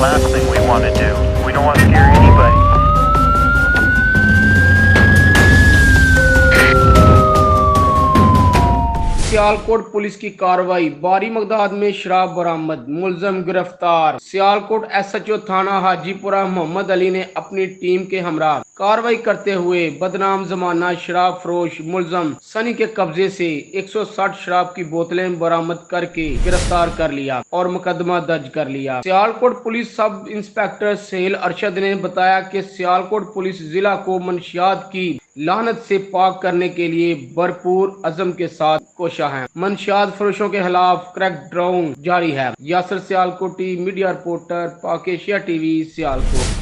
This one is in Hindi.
last thing we want to do. We don't want to scare anybody. Sialkot police की कार्रवाई, भारी मकदाद में शराब बरामद, मुलजम गिरफ्तार। सियालकोट एसएचओ थाना हाजीपुरा मोहम्मद अली ने अपनी टीम के हमरा कार्रवाई करते हुए बदनाम जमाना शराब फरोश मुलजम सनी के कब्जे से 160 शराब की बोतलें बरामद करके गिरफ्तार कर लिया और मुकदमा दर्ज कर लिया। Sialkot police sub inspector cell Arshad ने बताया कि सियालकोट पुलिस जिला को मंशियात की लानत से पाक करने के लिए भरपूर अज़म के साथ कोशा है। मंशियात फरोशों के खिलाफ क्रैक डाउन जारी है। यासर सियालकोटी, मीडिया रिपोर्टर, पाक एशिया टीवी, सियालकोट।